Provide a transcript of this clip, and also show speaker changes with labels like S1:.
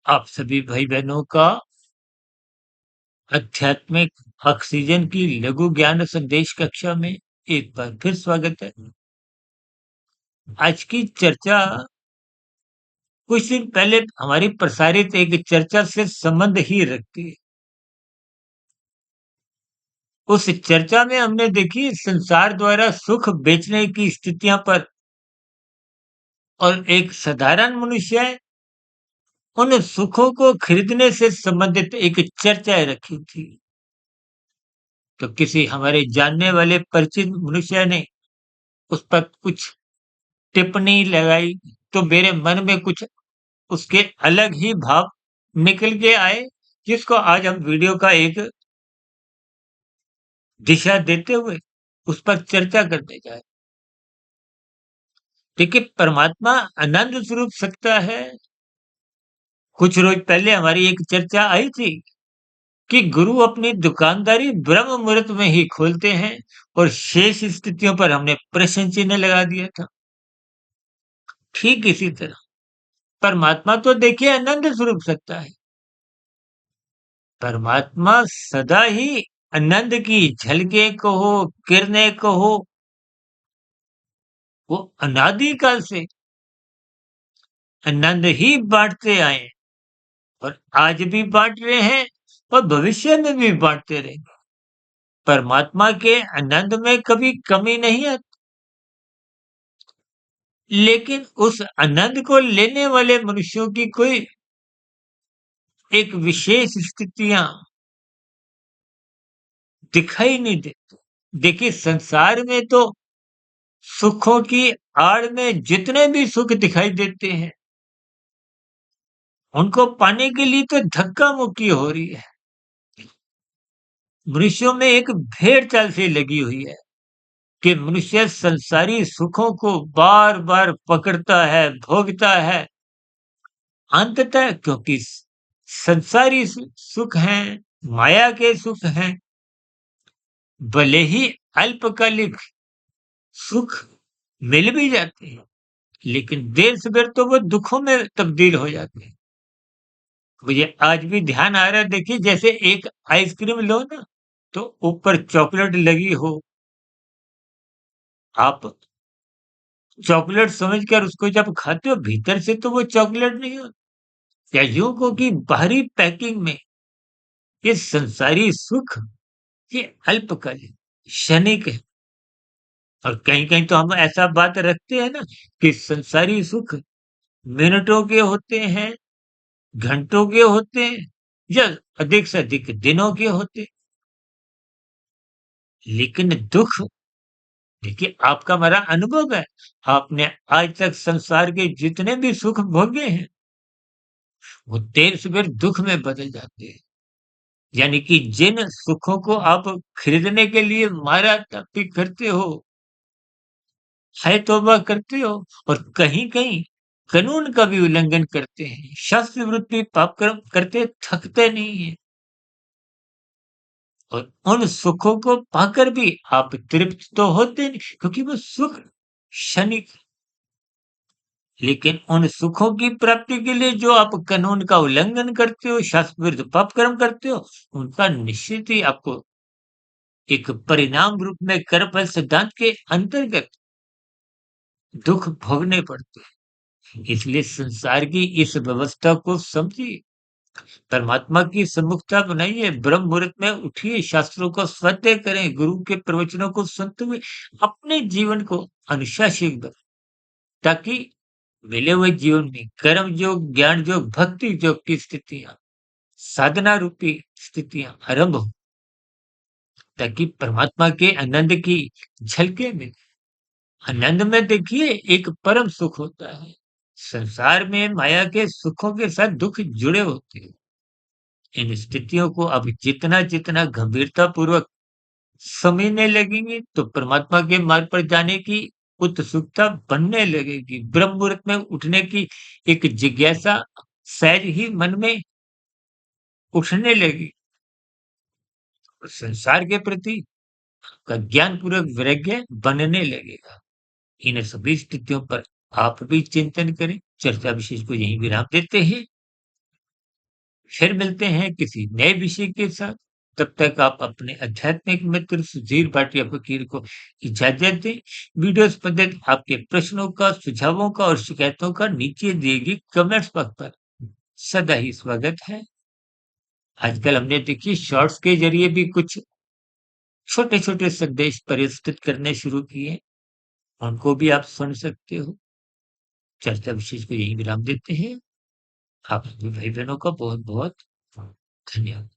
S1: आप सभी भाई-बहनों का आध्यात्मिक ऑक्सीजन की लघु ज्ञान संदेश कक्षा में एक बार फिर स्वागत है। आज की चर्चा कुछ दिन पहले हमारी प्रसारित एक चर्चा से संबंध ही रखती है। उस चर्चा में हमने देखी संसार द्वारा सुख बेचने की स्थितियां पर और एक साधारण मनुष्य उन सुखों को खरीदने से संबंधित एक चर्चा रखी थी। तो किसी हमारे जानने वाले परिचित मनुष्य ने उस पर कुछ टिप्पणी लगाई, तो मेरे मन में कुछ उसके अलग ही भाव निकल के आए, जिसको आज हम वीडियो का एक दिशा देते हुए उस पर चर्चा करने जाए। देखिए, परमात्मा आनंद स्वरूप सत्ता है। कुछ रोज पहले हमारी एक चर्चा आई थी कि गुरु अपनी दुकानदारी ब्रह्म मुहूर्त में ही खोलते हैं और शेष स्थितियों पर हमने प्रश्न चिन्ह लगा दिया था। ठीक इसी तरह परमात्मा तो देखिए आनंद स्वरूप सत्ता है। परमात्मा सदा ही आनंद की झलकें कहो, किरणें कहो, वो अनादि काल से आनंद ही बांटते आए हैं और आज भी बांट रहे हैं और भविष्य में भी बांटते रहेंगे। परमात्मा के आनंद में कभी कमी नहीं आती, लेकिन उस आनंद को लेने वाले मनुष्यों की कोई एक विशेष स्थितियां दिखाई नहीं देती। देखिए, संसार में तो सुखों की आड़ में जितने भी सुख दिखाई देते हैं, उनको पाने के लिए तो धक्का मुक्की हो रही है। मनुष्यों में एक भेड़ चाल सी लगी हुई है कि मनुष्य संसारी सुखों को बार बार पकड़ता है, भोगता है। अंततः क्योंकि संसारी सुख हैं, माया के सुख हैं, भले ही अल्पकालिक सुख मिल भी जाते हैं, लेकिन देर सवेर तो वो दुखों में तब्दील हो जाते हैं। मुझे आज भी ध्यान आ रहा है, देखिए जैसे एक आइसक्रीम लो ना, तो ऊपर चॉकलेट लगी हो, आप चॉकलेट समझकर उसको जब खाते हो, भीतर से तो वो चॉकलेट नहीं होती। या यूं को कि बाहरी पैकिंग में ये संसारी सुख ये अल्पकालिक क्षणिक है। और कहीं कहीं तो हम ऐसा बात रखते हैं ना कि संसारी सुख मिनटों के होते हैं, घंटों के होते हैं, या अधिक से अधिक दिनों के होते हैं। लेकिन दुख, देखिए आपका हमारा अनुभव है, आपने आज तक संसार के जितने भी सुख भोगे हैं, वो देर सवेर दुख में बदल जाते हैं। यानी कि जिन सुखों को आप खरीदने के लिए मारा-मापी करते हो, हाय तौबा करते हो और कहीं-कहीं कानून का भी उल्लंघन करते हैं, शास्त्र विरुद्ध भी पाप कर्म करते थकते नहीं हैं। और उन सुखों को पाकर भी आप तृप्त तो होते नहीं, क्योंकि वो सुख क्षणिक। लेकिन उन सुखों की प्राप्ति के लिए जो आप कानून का उल्लंघन करते हो, शास्त्र विरुद्ध पाप कर्म करते हो, उनका निश्चित ही आपको एक परिणाम रूप में कर्मफल सिद्धांत के अंतर्गत दुख भोगने पड़ते हैं। इसलिए संसार की इस व्यवस्था को समझिए, परमात्मा की सम्मुखता बनाइए, ब्रह्म मुहूर्त में उठिए, शास्त्रों को स्वाध्याय करें, गुरु के प्रवचनों को सुनते हुए अपने जीवन को अनुशासित बनाएं, ताकि मिले हुए जीवन में कर्म योग, ज्ञान योग, भक्ति योग की स्थितियां, साधना रूपी स्थितियां आरंभ हो, ताकि परमात्मा के आनंद की झलके मिले। आनंद में देखिए एक परम सुख होता है। संसार में माया के सुखों के साथ दुख जुड़े होते हैं। इन स्थितियों को अब जितना जितना गंभीरता पूर्वक समझने लगेंगे, तो परमात्मा के मार्ग पर जाने की उत्सुकता बनने लगेगी। ब्रह्म मुहूर्त में उठने की एक जिज्ञासा सहज ही मन में उठने लगी। संसार के प्रति का ज्ञान पूर्वक वैराग्य बनने लगेगा। इन सभी स्थितियों पर आप भी चिंतन करें। चर्चा विशेष को यहीं विराम देते हैं। फिर मिलते हैं किसी नए विषय के साथ। तब तक आप अपने आध्यात्मिक मित्र सुधीर भाटिया फकीर को इजाज़त दें। वीडियो संबंधित आपके प्रश्नों का, सुझावों का और शिकायतों का नीचे दिए गए कमेंट्स बॉक्स पर सदा ही स्वागत है। आजकल हमने देखिए शॉर्ट्स के ज़रिए भी कुछ छोटे-छोटे संदेश प्रस्तुत करने शुरू किए हैं, उनको भी आप सुन सकते हो। चर्चा विशेष को यहीं विराम देते हैं। आप सभी भाई-बहनों का बहुत-बहुत धन्यवाद।